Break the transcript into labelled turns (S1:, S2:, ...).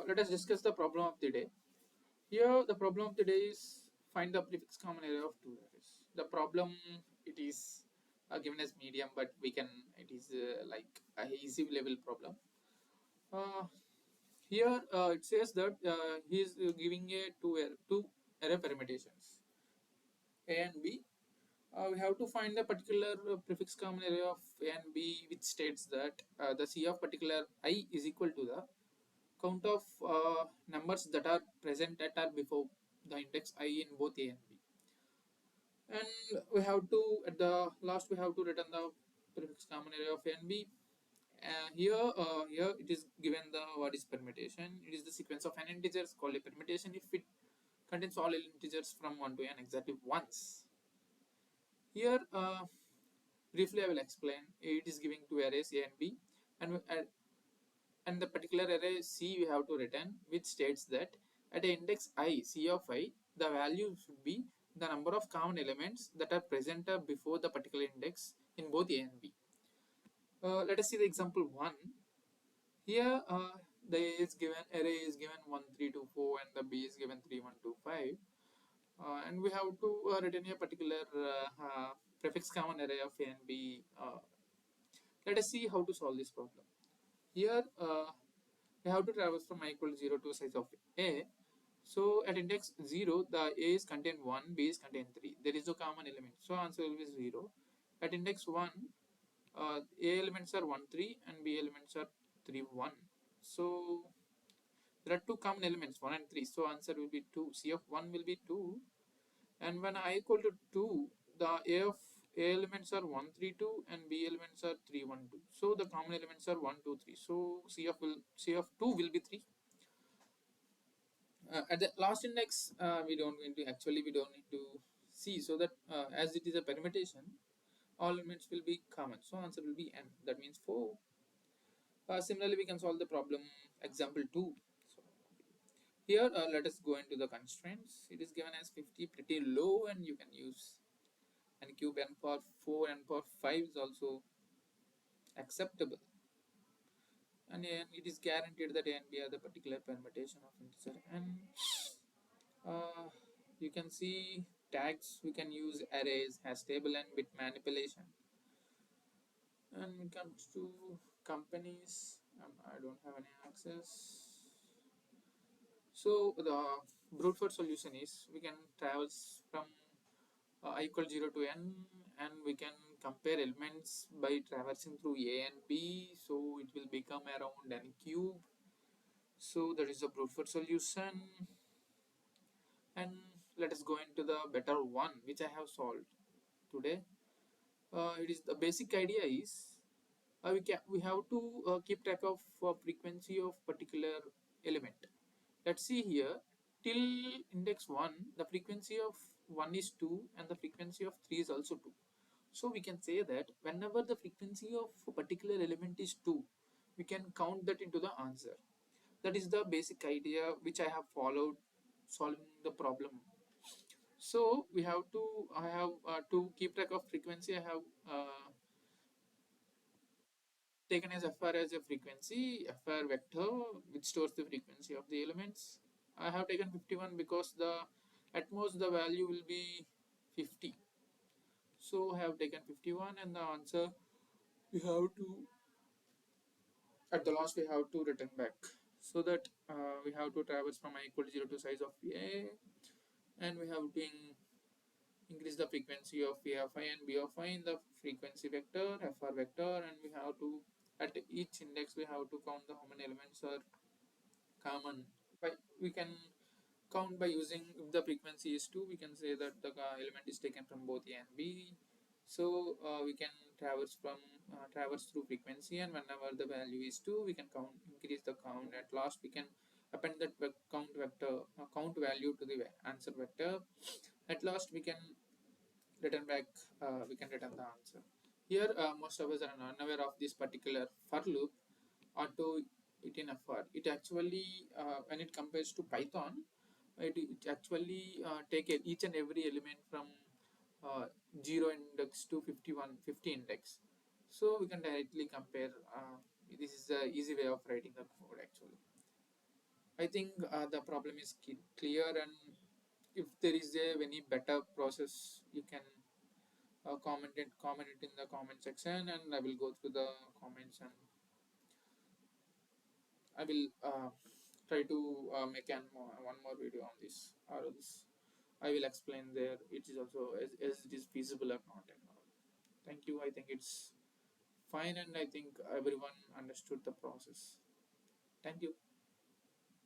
S1: Let us discuss the problem of the day. Here, the problem of the day is find the prefix common area of two arrays. The problem it is given as medium, but we can it is like a easy level problem. Uh, Here it says that he is giving a two array permutations A and B. We have to find the particular prefix common area of A and B, which states that the C of particular I is equal to the count of numbers that are present at or before the index I in both A and B. And we have to, at the last, we have to return the prefix common area of A and B. Here it is given the what is permutation. It is the sequence of n integers called a permutation if it contains all integers from 1 to n exactly once. Here, briefly, I will explain. It is giving two arrays A and B, and and the particular array C we have to return, which states that at a index I, C of I, the value should be the number of common elements that are present before the particular index in both A and B. Let us see the example 1. Here, the A is given, array is given 1, 3, 2, 4, and the B is given 3, 1, 2, 5. And we have to return a particular prefix common array of A and B. Let us see how to solve this problem. Here, we have to traverse from I equal to 0 to size of A. So at index 0, the A is contained 1, B is contained 3. There is no common element. So answer will be 0. At index 1, A elements are 1, 3 and B elements are 3, 1. So there are two common elements 1 and 3. So answer will be 2. C of 1 will be 2. And when I equal to 2, the A elements are 1, 3, 2 and B elements are 3, 1, 2. So the common elements are 1, 2, 3. So C of 2 will be 3. At the last index, we don't need to see, so that as it is a permutation, all elements will be common. So answer will be n. That means 4. Similarly, we can solve the problem example 2. So here, let us go into the constraints. It is given as 50, pretty low, and you can use n cube, n power 4, n power 5 is also acceptable. And it is guaranteed that A and B are the particular permutation of integer. And you can see tags. We can use arrays, hash table, and bit manipulation. And when it comes to companies, I don't have any access. So the brute force solution is we can traverse from I equal 0 to n, and we can compare elements by traversing through A and B. So it will become around n cube. So that is the brute force solution. And let us go into the better one, which I have solved today. It is the basic idea is we have to keep track of frequency of particular element. Let's see here, till index 1 the frequency of 1 is 2 and the frequency of 3 is also 2. So we can say that whenever the frequency of a particular element is 2, we can count that into the answer. That is the basic idea which I have followed solving the problem. So we have to, I have to keep track of frequency. I have taken as fr as a frequency, fr vector, which stores the frequency of the elements. I have taken 51 because the at most the value will be 50. So I have taken 51, and the answer we have to, at the last we have to return back. So that we have to traverse from I equal to 0 to size of A, and we have to increase the frequency of A of I and B of I in the frequency vector, fr vector, and we have to, at each index we have to count the how many elements are common. But we can count by using, if the frequency is 2, we can say that the element is taken from both A and B. So we can traverse through frequency, and whenever the value is 2, we can increase the count. At last we can append that count value to the answer vector. At last we can return back, we can return the answer. Here, most of us are unaware of this particular for loop auto it in fr. It actually, when it compares to Python, it actually take each and every element from 0 index to 50 index. So we can directly compare. This is the easy way of writing the code actually. I think the problem is clear, and if there is any better process, you can comment it in the comment section, and I will go through the comments, and I will try to make one more video on this, or else I will explain there it is also as it is feasible or not and all. Thank you. I think it's fine, and I think everyone understood the process. Thank you.